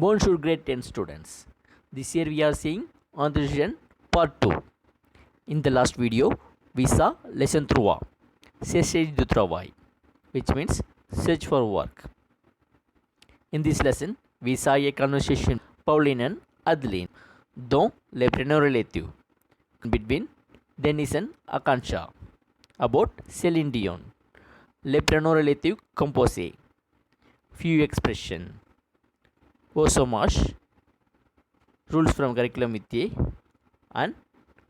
Bonjour grade 10 students. This year we are seeing Entrepreneurship part 2. In the last video, we saw lesson 3, Chercher du travail, which means search for work. In this lesson, we saw a conversation Pauline and Adeline, dont les prénoms relatifs, between Denis and Akansha, about Celine Dion, les prénoms relatifs composés, few expressions, au chômage, rules from curriculum vitae and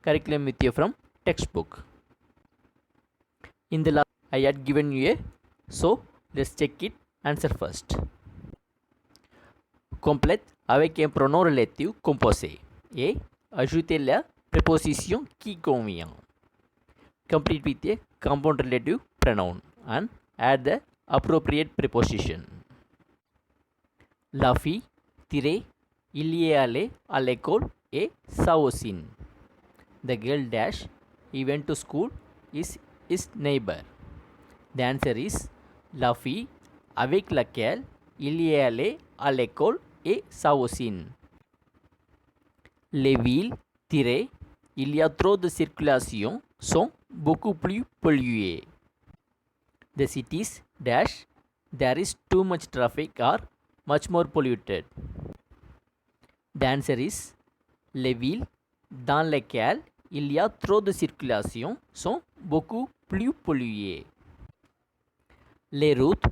curriculum vitae from textbook. In the last I had given you a, so let's check it. Answer first. Complète avec un pronom relatif composé et ajoutez la préposition qui convient. Complete with a compound relative pronoun and add the appropriate preposition. La fille il y est allé à l'école et ça aussi. The girl dash he went to school is his neighbor. The answer is la fille avec laquelle il y est allé à l'école et ça aussi. Les villes il y a trop de circulation sont beaucoup plus polluées. The cities dash there is too much traffic are much more polluted. The answer is les villes dans lesquelles il y a trop de circulation sont beaucoup plus polluées. Les routes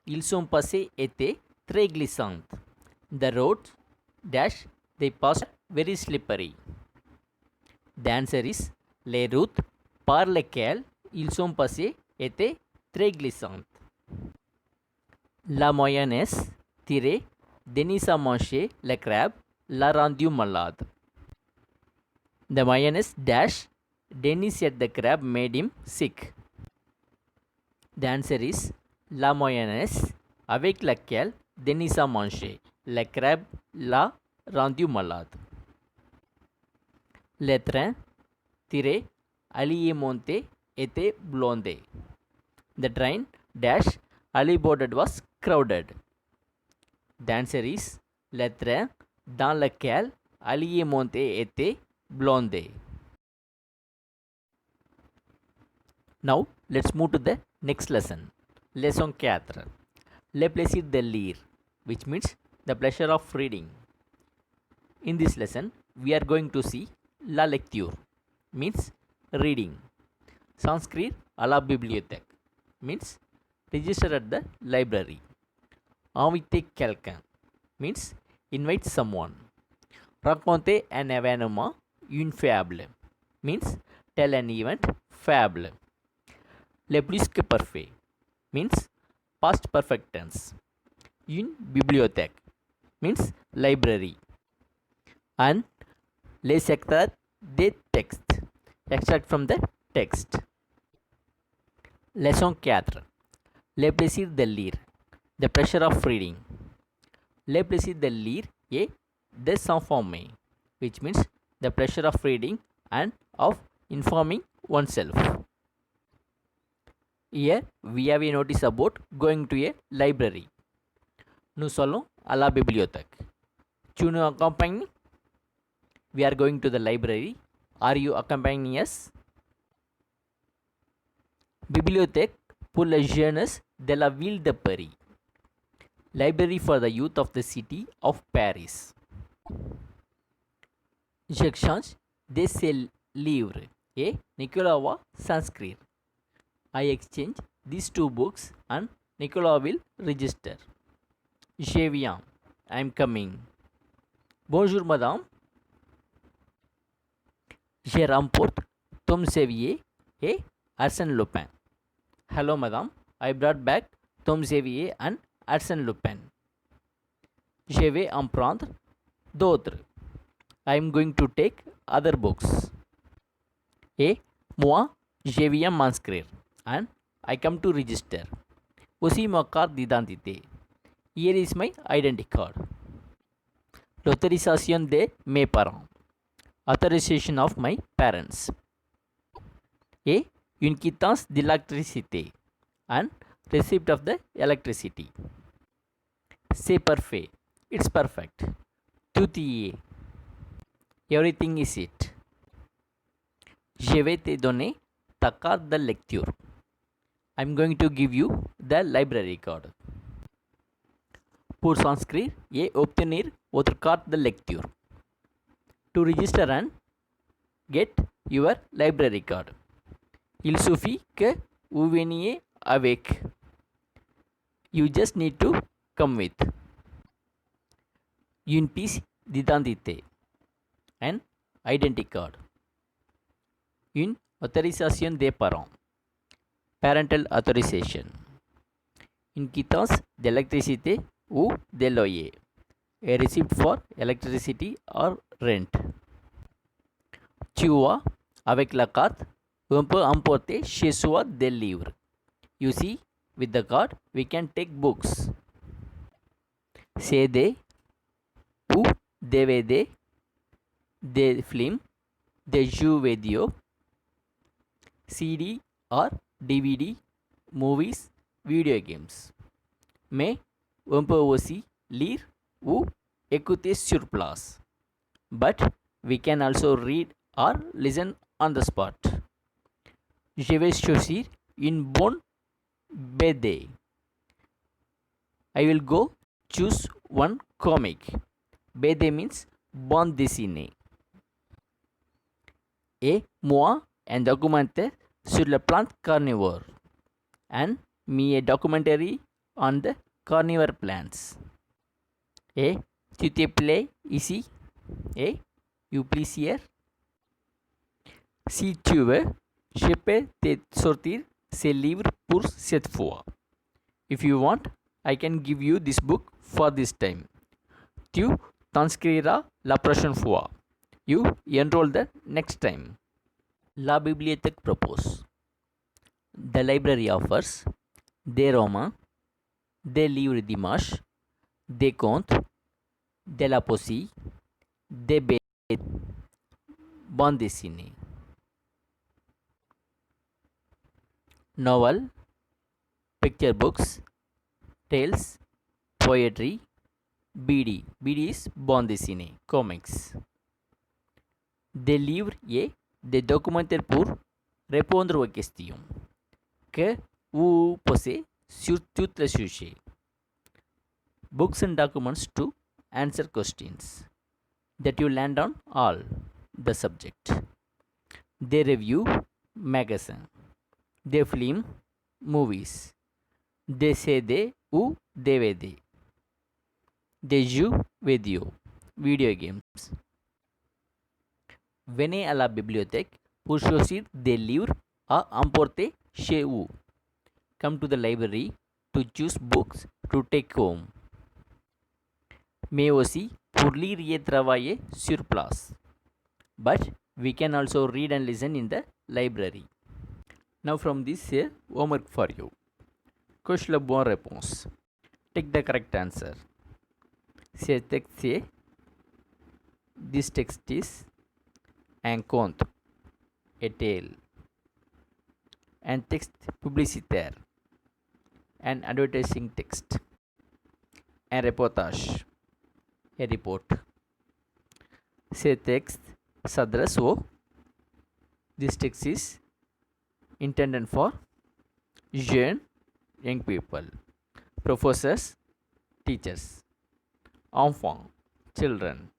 ils sont passées étaient très glissantes. The roads dash they passed very slippery. The answer is les routes par lesquelles ils sont passés étaient très glissantes. La mayonnaise Denis a mangé le crabe l'a rendu malade. The mayonnaise dash Denis ate the crab made him sick. The answer is la mayonnaise avec laquelle Denis a mangé le crabe l'a rendu malade. Le train Ali est monté était blindé. The train dash Ali boarded was crowded. The answer is le train dans lequel Ali est monté était blindé. Now let's move to the next lesson. Lesson 4. Le plaisir de lire, which means the pleasure of reading. In this lesson, we are going to see la lecture, means reading. S'inscrire à la bibliothèque, means register at the library. Inviter quelqu'un, means invite someone. Raconter un événement, une fable, means tell an event, fable. Le plus que parfait, means past perfect tense. Une bibliothèque, means library. And les extracts des textes, extract from the text. Lesson 4. Le plaisir de lire, the pleasure of reading. Le plaisir de lire est de s'informer, which means the pleasure of reading and of informing oneself. Here we have a notice about going to a library. Nous allons à la bibliothèque. Tu nous accompagnes? We are going to the library. Are you accompanying us? Bibliothèque pour les jeunes de la ville de Paris. Library for the youth of the city of Paris. J'échange de ces livres et Nicolas va s'inscrire. I exchange these 2 books and Nicolas will register. Je viens. I am coming. Bonjour madame. Je remporte Tom Sawyer et Arsène Lupin. Hello madame. I brought back Tom Sawyer and Arsène Lupin. Je vais en prendre d'autres. I am going to take other books. Et moi, je viens m'inscrire. And I come to register. Voici ma carte d'identité. Here is my identity card. L'autorisation de mes parents. Authorization of my parents. Et une quittance d'électricité. And receipt of the electricity. C'est parfait. It's perfect. Tout y est. Everything is it. Je vais te donner ta carte de lecture. I'm going to give you the library card. Pour s'inscrire et obtenir votre carte de lecture. To register and get your library card. Il suffit que vous veniez avec. You just need to come with une pièce d'identité, an identity card, une autorisation des parents, parental authorization, une quittance d'électricité ou de loyer, a receipt for electricity or rent. Tu vois, avec la carte, on peut emporter chez soi des livres. You see, with the card, we can take books, CD ou DVD, des films, des jeux vidéo, CD or DVD, movies, video games. Mais on peut aussi lire ou écouter sur place. But we can also read or listen on the spot. Je vais choisir une bonne BD. I will go choose one comic. BD means bande dessinée. Et moi, un documentaire sur les plantes carnivores. And me a documentary on the carnivore plants. Et tu te plais ici? Et you please here? Si tu veux, je peux te sortir ces livres pour cette fois. If you want, I can give you this book for this time. Tu t'inscriras la prochaine fois. You enroll the next time. La bibliothèque propose. The library offers des romans, des livres d'images, des contes, de la poésie, des BD, bande dessinée. Novel, picture books, tales, poetry, BD. BD is bande dessinée, comics. Des livres et des documentaires pour répondre aux questions que vous posez sur tous les sujets. Books and documents to answer questions that you land on all the subject. They review magazine. They film movies. They CD ou DVD. Des jeux vidéo, video games. Venez à la bibliothèque pour choisir des livres à emporter chez vous. Come to the library to choose books to take home. Mais aussi pour lire et travailler sur place. But we can also read and listen in the library. Now from this here, homework for you. Coche la bonne réponse. Take the correct answer. Ce texte est, this text is un conte, a tale. Un texte publicitaire, an advertising text. Un reportage, a report. Ce texte s'adresse au, this text is intended for jeunes, young people. Professors, teachers. Enfants, children.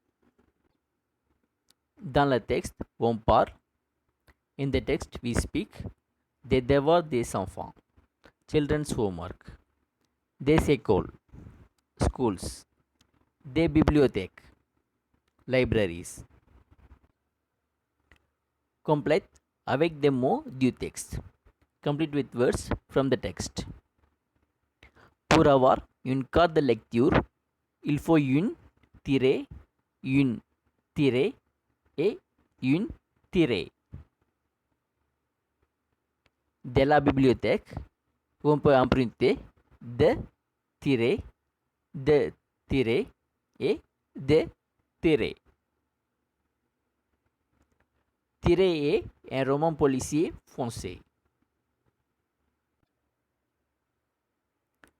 Dans le texte, on parle. In the text, we speak. Des devoirs des enfants. Children's homework. Des écoles, schools. Des bibliothèques, libraries. Complète avec des mots du texte. Complete with words from the text. Pour avoir une carte de lecture, il faut une tirée et une tirée. De la bibliothèque, on peut emprunter de tirés et de tirés. Tiré est un roman policier français.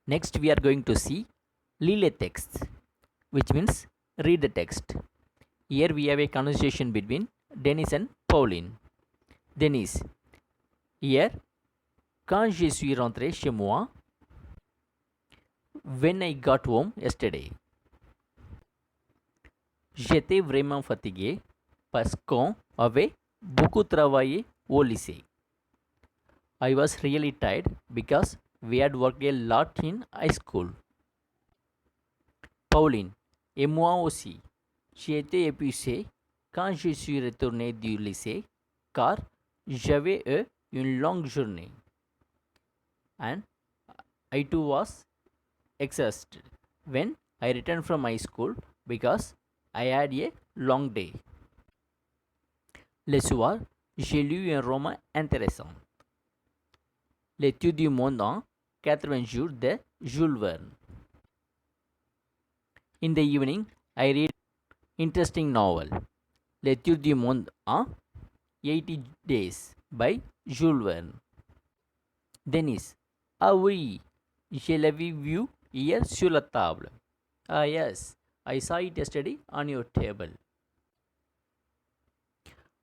Next, we are going to see lis les textes. which means read the text. Here we have a conversation between Dennis and Pauline. Dennis, hier, quand je suis rentré chez moi, when I got home yesterday, j'étais vraiment fatigué parce qu'on avait beaucoup travaillé au lycée. I was really tired because we had worked a lot in high school. Pauline, et moi aussi, j'ai été épuisé quand je suis retourné du lycée car j'avais eu une longue journée. And I too was exhausted when I returned from high school because I had a long day. Le soir, j'ai lu un roman intéressant. L'étude du monde en 80 jours de Jules Verne. In the evening, I read interesting novel. L'étude du monde en 80 days by Jules Verne. Dennis, ah oui, je l'avais vu hier sur la table. Ah yes, I saw it yesterday on your table.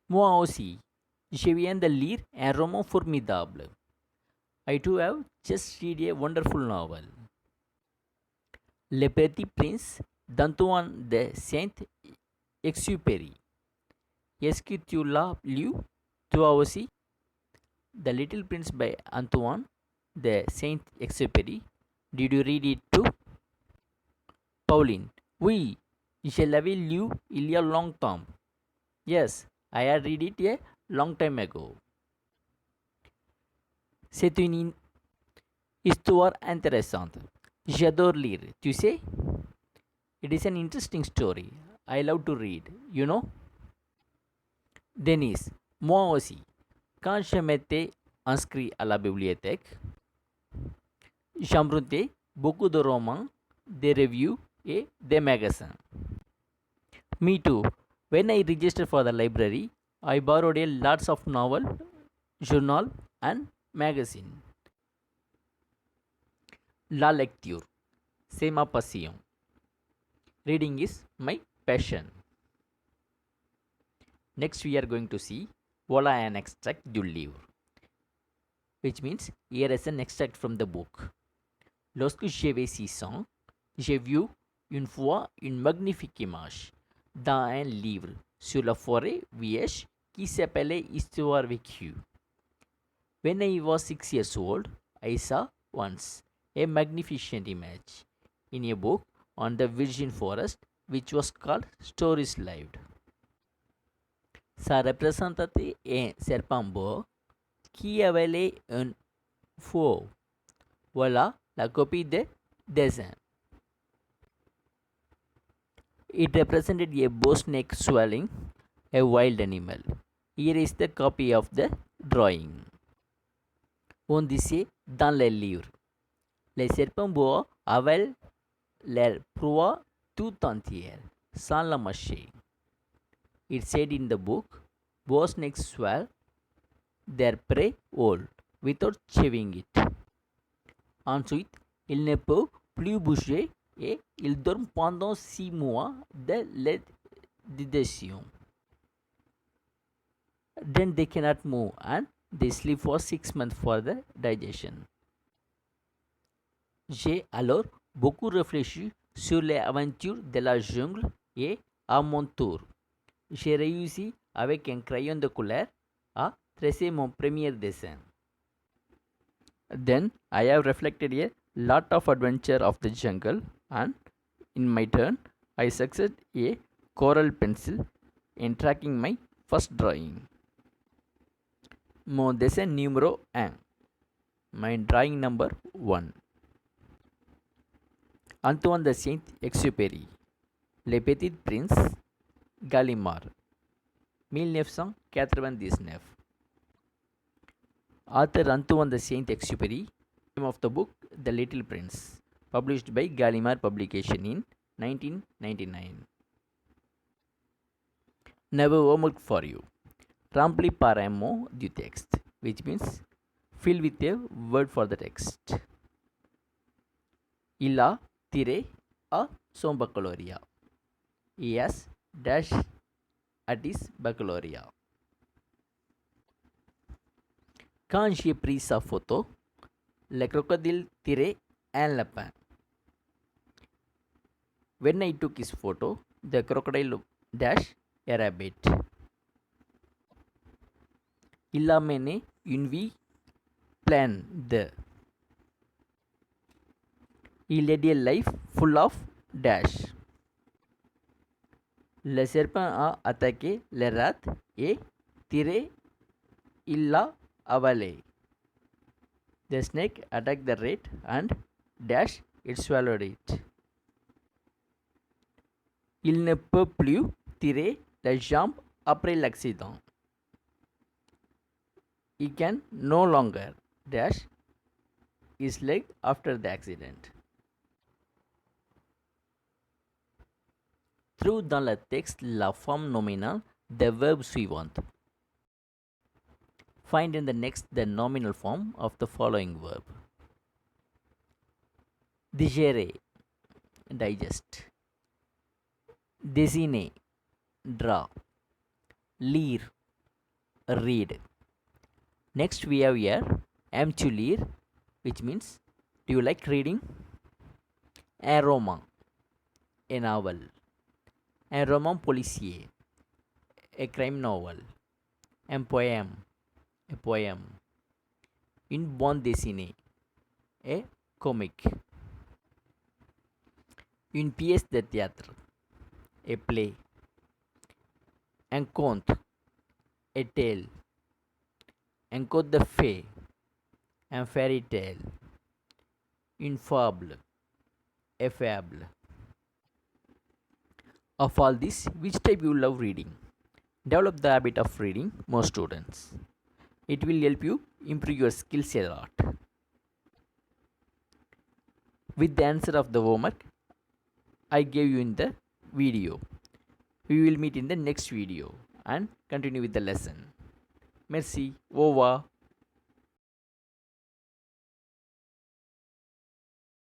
Moi aussi, je viens de lire un roman formidable. I too have just read a wonderful novel. Le Petit Prince d'Antoine de Saint-Exupéry. Est-ce que tu l'as lu, toi aussi? The Little Prince by Antoine de Saint-Exupéry. Did you read it too? Pauline. Oui, je l'avais lu il y a longtemps. Yes, I had read it a long time ago. C'est une histoire intéressante. J'adore lire, tu sais? It is an interesting story. I love to read, you know? Dennis, moi aussi. Quand je m'étais inscrit à la bibliothèque, j'empruntais beaucoup de romans, des reviews et des magazines. Me too. When I registered for the library, I borrowed a lots of novel, journal and magazine. La lecture, c'est ma passion. Reading is my passion. Next we are going to see voilà un extract du livre, which means here is an extract from the book. Lorsque j'avais 6 ans, j'ai vu une fois une magnifique image dans un livre sur la forêt vierge qui s'appelait Histoire vécue. When I was 6 years old, I saw once a magnificent image in a book on the virgin forest which was called Stories Lived. Ça représentait un serpent beau qui avalait un faux. Voilà la copie de dessin. It represented a bow snake swallowing a wild animal. Here is the copy of the drawing. On disait dans le livre, les serpents bois avalent leur proie tout entière, sans la mâcher. It said in the book, bow snakes swallow their prey whole without chewing it. Ensuite, ils ne peuvent plus bouger et ils dorment pendant 6 mois de digestion. Then they cannot move and they sleep for 6 months for the digestion. J'ai alors beaucoup réfléchi sur les aventures de la jungle et à mon tour, j'ai réussi avec un crayon de couleur à tracer mon premier dessin. Then I have reflected a lot of adventure of the jungle and in my turn I succeeded a coral pencil in tracking my first drawing. Mon dessin numéro 1. My drawing number 1. Antoine de Saint-Exupéry. Le Petit Prince, Gallimard, 1999. Author Antoine de Saint-Exupéry. Name of the book The Little Prince, published by Gallimard Publication in 1999. Nouveau homework for you. Remplis par un mot du texte, which means fill with a word for the text. Il a tiré a son baccalauréat. He has dash at his baccalauréat. Quand j'ai pris sa photo, le crocodile tirait un lapin. When I took his photo, the crocodile dash a rabbit. Il a mené une vie pleine de. He led a life full of dash. Le serpent a attaqué le rat et tiré, il l'a avalé. The snake attacked the rat and dash, it swallowed it. Il ne peut plus tirer la jambe après l'accident. He can no longer dash his leg after the accident. Trouve dans le texte la forme nominale des verbes suivants. Find in the next the nominal form of the following verb. Digérer, digest. Dessiner, draw. Lire, read. Next we have here aime tu lire, which means do you like reading? Un roman, a novel. Un roman policier, a crime novel. Un poème, a poem. Une bande dessinée, a comic. Une pièce de théâtre, a play. Un conte, a tale. Un conte de fées, un fairy tale. Une fable, a fable. Of all this, which type you love reading? Develop the habit of reading more students. It will help you improve your skills a lot. With the answer of the homework I gave you in the video. We will meet in the next video and continue with the lesson. Merci. Au revoir.